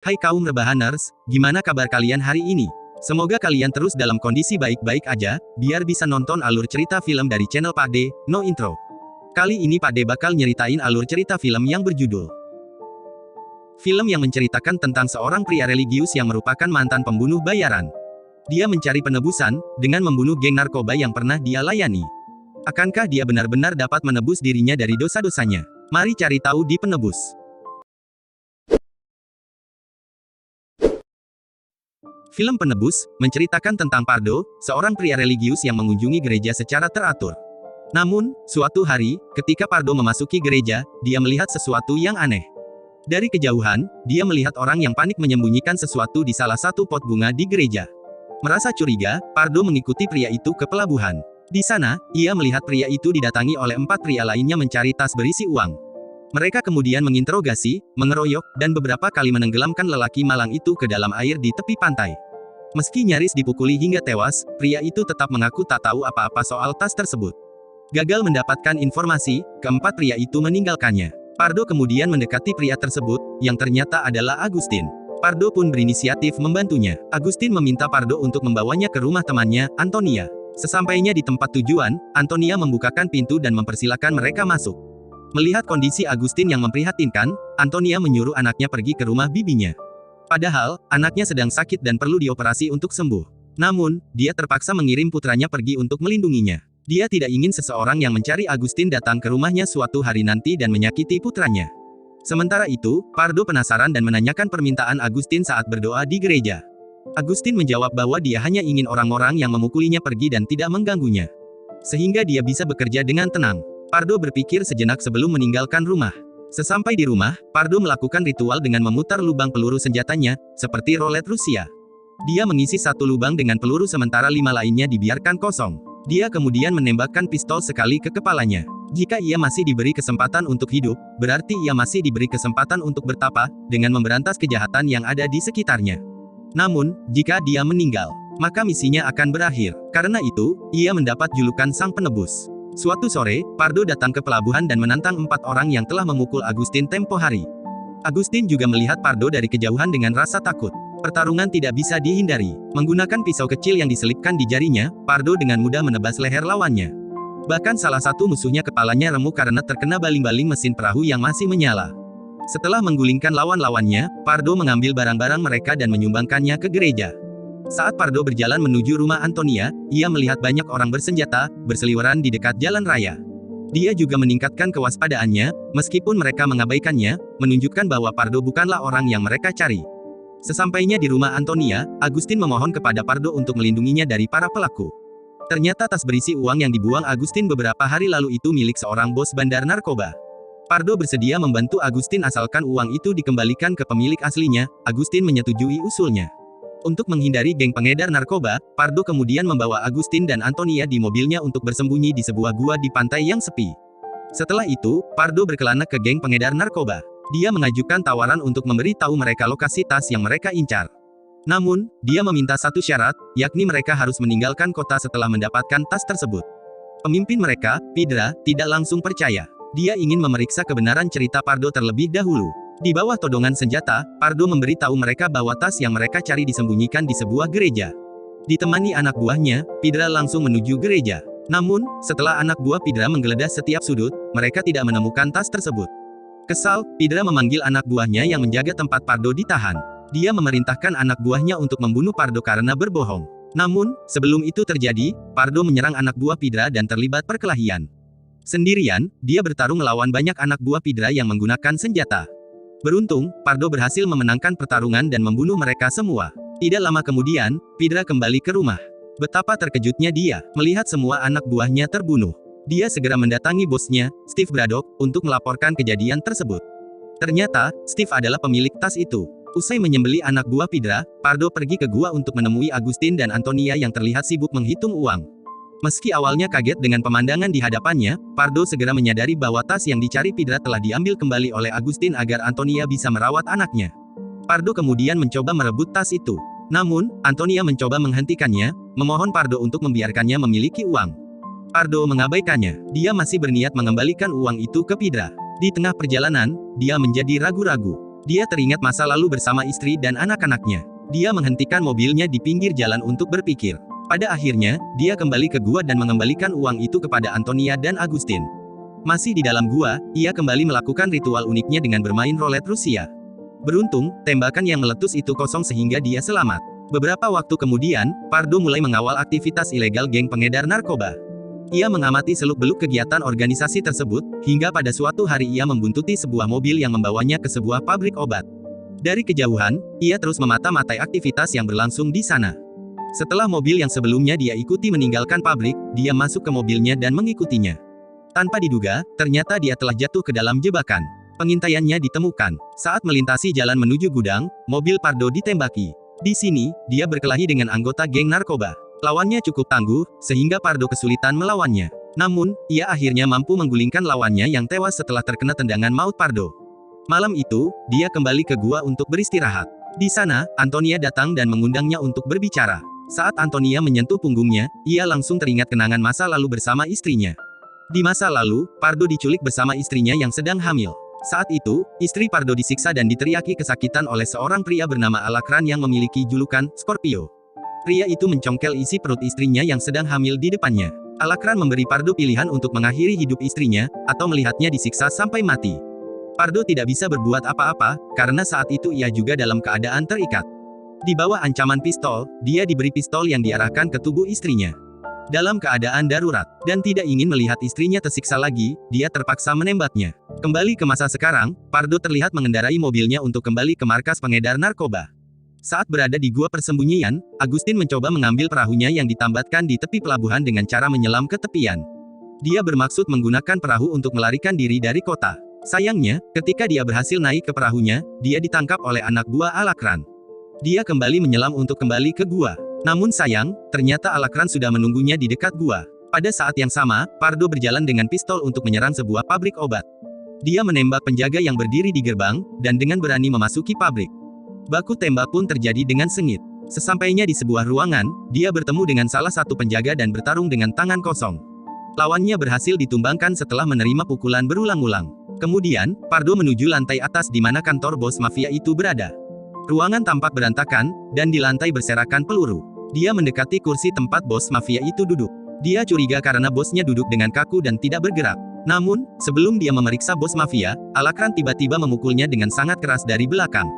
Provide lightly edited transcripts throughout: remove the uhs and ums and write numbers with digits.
Hai kaum rebahaners, gimana kabar kalian hari ini? Semoga kalian terus dalam kondisi baik-baik aja, biar bisa nonton alur cerita film dari channel Pak D, No Intro. Kali ini Pak D bakal nyeritain alur cerita film yang berjudul film yang menceritakan tentang seorang pria religius yang merupakan mantan pembunuh bayaran. Dia mencari penebusan, dengan membunuh geng narkoba yang pernah dia layani. Akankah dia benar-benar dapat menebus dirinya dari dosa-dosanya? Mari cari tahu di Penebus. Film Penebus, menceritakan tentang Pardo, seorang pria religius yang mengunjungi gereja secara teratur. Namun, suatu hari, ketika Pardo memasuki gereja, dia melihat sesuatu yang aneh. Dari kejauhan, dia melihat orang yang panik menyembunyikan sesuatu di salah satu pot bunga di gereja. Merasa curiga, Pardo mengikuti pria itu ke pelabuhan. Di sana, ia melihat pria itu didatangi oleh 4 pria lainnya mencari tas berisi uang. Mereka kemudian menginterogasi, mengeroyok, dan beberapa kali menenggelamkan lelaki malang itu ke dalam air di tepi pantai. Meski nyaris dipukuli hingga tewas, pria itu tetap mengaku tak tahu apa-apa soal tas tersebut. Gagal mendapatkan informasi, keempat pria itu meninggalkannya. Pardo kemudian mendekati pria tersebut, yang ternyata adalah Agustin. Pardo pun berinisiatif membantunya. Agustin meminta Pardo untuk membawanya ke rumah temannya, Antonia. Sesampainya di tempat tujuan, Antonia membukakan pintu dan mempersilakan mereka masuk. Melihat kondisi Agustin yang memprihatinkan, Antonia menyuruh anaknya pergi ke rumah bibinya. Padahal, anaknya sedang sakit dan perlu dioperasi untuk sembuh. Namun, dia terpaksa mengirim putranya pergi untuk melindunginya. Dia tidak ingin seseorang yang mencari Agustin datang ke rumahnya suatu hari nanti dan menyakiti putranya. Sementara itu, Pardo penasaran dan menanyakan permintaan Agustin saat berdoa di gereja. Agustin menjawab bahwa dia hanya ingin orang-orang yang memukulinya pergi dan tidak mengganggunya. Sehingga dia bisa bekerja dengan tenang. Pardo berpikir sejenak sebelum meninggalkan rumah. Sesampai di rumah, Pardo melakukan ritual dengan memutar lubang peluru senjatanya, seperti rolet Rusia. Dia mengisi 1 lubang dengan peluru sementara 5 lainnya dibiarkan kosong. Dia kemudian menembakkan pistol sekali ke kepalanya. Jika ia masih diberi kesempatan untuk hidup, berarti ia masih diberi kesempatan untuk bertapa, dengan memberantas kejahatan yang ada di sekitarnya. Namun, jika dia meninggal, maka misinya akan berakhir. Karena itu, ia mendapat julukan Sang Penebus. Suatu sore, Pardo datang ke pelabuhan dan menantang 4 orang yang telah memukul Agustin tempo hari. Agustin juga melihat Pardo dari kejauhan dengan rasa takut. Pertarungan tidak bisa dihindari. Menggunakan pisau kecil yang diselipkan di jarinya, Pardo dengan mudah menebas leher lawannya. Bahkan salah satu musuhnya kepalanya remuk karena terkena baling-baling mesin perahu yang masih menyala. Setelah menggulingkan lawan-lawannya, Pardo mengambil barang-barang mereka dan menyumbangkannya ke gereja. Saat Pardo berjalan menuju rumah Antonia, ia melihat banyak orang bersenjata, berseliweran di dekat jalan raya. Dia juga meningkatkan kewaspadaannya, meskipun mereka mengabaikannya, menunjukkan bahwa Pardo bukanlah orang yang mereka cari. Sesampainya di rumah Antonia, Agustin memohon kepada Pardo untuk melindunginya dari para pelaku. Ternyata tas berisi uang yang dibuang Agustin beberapa hari lalu itu milik seorang bos bandar narkoba. Pardo bersedia membantu Agustin asalkan uang itu dikembalikan ke pemilik aslinya. Agustin menyetujui usulnya. Untuk menghindari geng pengedar narkoba, Pardo kemudian membawa Agustin dan Antonia di mobilnya untuk bersembunyi di sebuah gua di pantai yang sepi. Setelah itu, Pardo berkelana ke geng pengedar narkoba. Dia mengajukan tawaran untuk memberi tahu mereka lokasi tas yang mereka incar. Namun, dia meminta satu syarat, yakni mereka harus meninggalkan kota setelah mendapatkan tas tersebut. Pemimpin mereka, Pidra, tidak langsung percaya. Dia ingin memeriksa kebenaran cerita Pardo terlebih dahulu. Di bawah todongan senjata, Pardo memberi tahu mereka bahwa tas yang mereka cari disembunyikan di sebuah gereja. Ditemani anak buahnya, Pidra langsung menuju gereja. Namun, setelah anak buah Pidra menggeledah setiap sudut, mereka tidak menemukan tas tersebut. Kesal, Pidra memanggil anak buahnya yang menjaga tempat Pardo ditahan. Dia memerintahkan anak buahnya untuk membunuh Pardo karena berbohong. Namun, sebelum itu terjadi, Pardo menyerang anak buah Pidra dan terlibat perkelahian. Sendirian, dia bertarung melawan banyak anak buah Pidra yang menggunakan senjata. Beruntung, Pardo berhasil memenangkan pertarungan dan membunuh mereka semua. Tidak lama kemudian, Pidra kembali ke rumah. Betapa terkejutnya dia, melihat semua anak buahnya terbunuh. Dia segera mendatangi bosnya, Steve Braddock, untuk melaporkan kejadian tersebut. Ternyata, Steve adalah pemilik tas itu. Usai menyembelih anak buah Pidra, Pardo pergi ke gua untuk menemui Agustin dan Antonia yang terlihat sibuk menghitung uang. Meski awalnya kaget dengan pemandangan di hadapannya, Pardo segera menyadari bahwa tas yang dicari Pidra telah diambil kembali oleh Agustin agar Antonia bisa merawat anaknya. Pardo kemudian mencoba merebut tas itu. Namun, Antonia mencoba menghentikannya, memohon Pardo untuk membiarkannya memiliki uang. Pardo mengabaikannya. Dia masih berniat mengembalikan uang itu ke Pidra. Di tengah perjalanan, dia menjadi ragu-ragu. Dia teringat masa lalu bersama istri dan anak-anaknya. Dia menghentikan mobilnya di pinggir jalan untuk berpikir. Pada akhirnya, dia kembali ke gua dan mengembalikan uang itu kepada Antonia dan Agustin. Masih di dalam gua, ia kembali melakukan ritual uniknya dengan bermain roulette Rusia. Beruntung, tembakan yang meletus itu kosong sehingga dia selamat. Beberapa waktu kemudian, Pardo mulai mengawal aktivitas ilegal geng pengedar narkoba. Ia mengamati seluk-beluk kegiatan organisasi tersebut, hingga pada suatu hari ia membuntuti sebuah mobil yang membawanya ke sebuah pabrik obat. Dari kejauhan, ia terus memata-matai aktivitas yang berlangsung di sana. Setelah mobil yang sebelumnya dia ikuti meninggalkan pabrik, dia masuk ke mobilnya dan mengikutinya. Tanpa diduga, ternyata dia telah jatuh ke dalam jebakan. Pengintaiannya ditemukan. Saat melintasi jalan menuju gudang, mobil Pardo ditembaki. Di sini, dia berkelahi dengan anggota geng narkoba. Lawannya cukup tangguh, sehingga Pardo kesulitan melawannya. Namun, ia akhirnya mampu menggulingkan lawannya yang tewas setelah terkena tendangan maut Pardo. Malam itu, dia kembali ke gua untuk beristirahat. Di sana, Antonia datang dan mengundangnya untuk berbicara. Saat Antonia menyentuh punggungnya, ia langsung teringat kenangan masa lalu bersama istrinya. Di masa lalu, Pardo diculik bersama istrinya yang sedang hamil. Saat itu, istri Pardo disiksa dan diteriaki kesakitan oleh seorang pria bernama Alakran yang memiliki julukan Scorpio. Pria itu mencongkel isi perut istrinya yang sedang hamil di depannya. Alakran memberi Pardo pilihan untuk mengakhiri hidup istrinya, atau melihatnya disiksa sampai mati. Pardo tidak bisa berbuat apa-apa, karena saat itu ia juga dalam keadaan terikat. Di bawah ancaman pistol, dia diberi pistol yang diarahkan ke tubuh istrinya. Dalam keadaan darurat, dan tidak ingin melihat istrinya tersiksa lagi, dia terpaksa menembaknya. Kembali ke masa sekarang, Pardo terlihat mengendarai mobilnya untuk kembali ke markas pengedar narkoba. Saat berada di gua persembunyian, Agustin mencoba mengambil perahunya yang ditambatkan di tepi pelabuhan dengan cara menyelam ke tepian. Dia bermaksud menggunakan perahu untuk melarikan diri dari kota. Sayangnya, ketika dia berhasil naik ke perahunya, dia ditangkap oleh anak buah Alakran. Dia kembali menyelam untuk kembali ke gua. Namun sayang, ternyata Alakran sudah menunggunya di dekat gua. Pada saat yang sama, Pardo berjalan dengan pistol untuk menyerang sebuah pabrik obat. Dia menembak penjaga yang berdiri di gerbang, dan dengan berani memasuki pabrik. Baku tembak pun terjadi dengan sengit. Sesampainya di sebuah ruangan, dia bertemu dengan salah satu penjaga dan bertarung dengan tangan kosong. Lawannya berhasil ditumbangkan setelah menerima pukulan berulang-ulang. Kemudian, Pardo menuju lantai atas di mana kantor bos mafia itu berada. Ruangan tampak berantakan, dan di lantai berserakan peluru. Dia mendekati kursi tempat bos mafia itu duduk. Dia curiga karena bosnya duduk dengan kaku dan tidak bergerak. Namun, sebelum dia memeriksa bos mafia, Alakran tiba-tiba memukulnya dengan sangat keras dari belakang.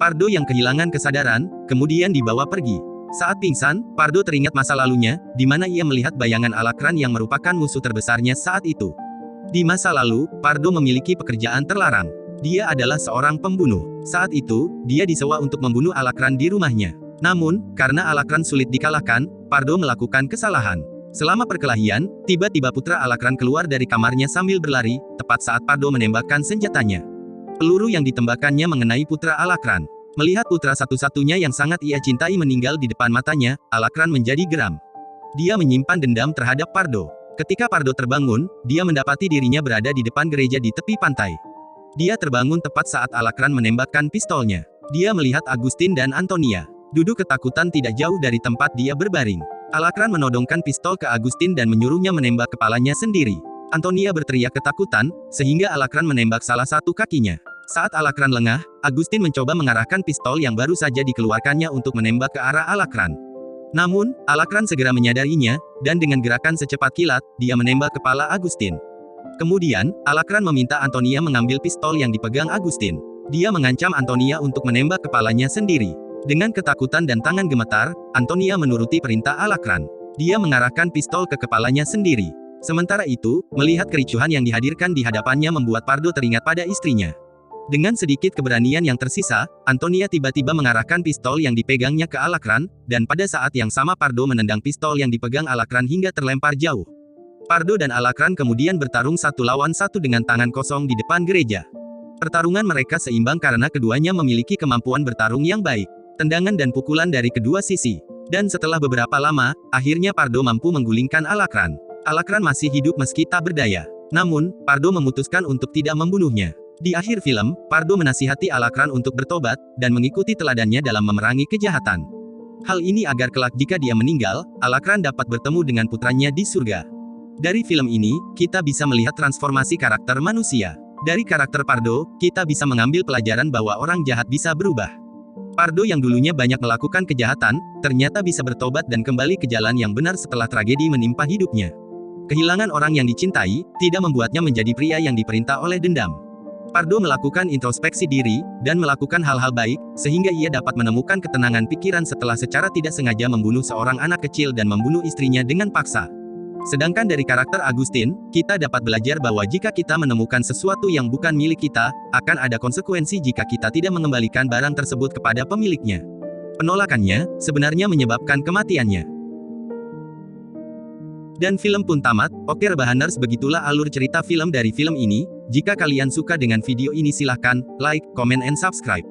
Pardo yang kehilangan kesadaran, kemudian dibawa pergi. Saat pingsan, Pardo teringat masa lalunya, di mana ia melihat bayangan Alakran yang merupakan musuh terbesarnya saat itu. Di masa lalu, Pardo memiliki pekerjaan terlarang. Dia adalah seorang pembunuh. Saat itu, dia disewa untuk membunuh Alakran di rumahnya. Namun, karena Alakran sulit dikalahkan, Pardo melakukan kesalahan. Selama perkelahian, tiba-tiba putra Alakran keluar dari kamarnya sambil berlari, tepat saat Pardo menembakkan senjatanya. Peluru yang ditembakkannya mengenai putra Alakran. Melihat putra satu-satunya yang sangat ia cintai meninggal di depan matanya, Alakran menjadi geram. Dia menyimpan dendam terhadap Pardo. Ketika Pardo terbangun, dia mendapati dirinya berada di depan gereja di tepi pantai. Dia terbangun tepat saat Alakran menembakkan pistolnya. Dia melihat Agustin dan Antonia duduk ketakutan tidak jauh dari tempat dia berbaring. Alakran menodongkan pistol ke Agustin dan menyuruhnya menembak kepalanya sendiri. Antonia berteriak ketakutan, sehingga Alakran menembak salah satu kakinya. Saat Alakran lengah, Agustin mencoba mengarahkan pistol yang baru saja dikeluarkannya untuk menembak ke arah Alakran. Namun, Alakran segera menyadarinya, dan dengan gerakan secepat kilat, dia menembak kepala Agustin. Kemudian, Alakran meminta Antonia mengambil pistol yang dipegang Agustin. Dia mengancam Antonia untuk menembak kepalanya sendiri. Dengan ketakutan dan tangan gemetar, Antonia menuruti perintah Alakran. Dia mengarahkan pistol ke kepalanya sendiri. Sementara itu, melihat kericuhan yang dihadirkan di hadapannya membuat Pardo teringat pada istrinya. Dengan sedikit keberanian yang tersisa, Antonia tiba-tiba mengarahkan pistol yang dipegangnya ke Alakran, dan pada saat yang sama Pardo menendang pistol yang dipegang Alakran hingga terlempar jauh. Pardo dan Alakran kemudian bertarung satu lawan satu dengan tangan kosong di depan gereja. Pertarungan mereka seimbang karena keduanya memiliki kemampuan bertarung yang baik. Tendangan dan pukulan dari kedua sisi. Dan setelah beberapa lama, akhirnya Pardo mampu menggulingkan Alakran. Alakran masih hidup meski tak berdaya. Namun, Pardo memutuskan untuk tidak membunuhnya. Di akhir film, Pardo menasihati Alakran untuk bertobat, dan mengikuti teladannya dalam memerangi kejahatan. Hal ini agar kelak jika dia meninggal, Alakran dapat bertemu dengan putranya di surga. Dari film ini, kita bisa melihat transformasi karakter manusia. Dari karakter Pardo, kita bisa mengambil pelajaran bahwa orang jahat bisa berubah. Pardo yang dulunya banyak melakukan kejahatan, ternyata bisa bertobat dan kembali ke jalan yang benar setelah tragedi menimpa hidupnya. Kehilangan orang yang dicintai, tidak membuatnya menjadi pria yang diperintah oleh dendam. Pardo melakukan introspeksi diri, dan melakukan hal-hal baik, sehingga ia dapat menemukan ketenangan pikiran setelah secara tidak sengaja membunuh seorang anak kecil dan membunuh istrinya dengan paksa. Sedangkan dari karakter Agustin, kita dapat belajar bahwa jika kita menemukan sesuatu yang bukan milik kita, akan ada konsekuensi jika kita tidak mengembalikan barang tersebut kepada pemiliknya. Penolakannya, sebenarnya menyebabkan kematiannya. Dan film pun tamat. Oke rebahaners, begitulah alur cerita film dari film ini. Jika kalian suka dengan video ini silahkan like, comment and subscribe.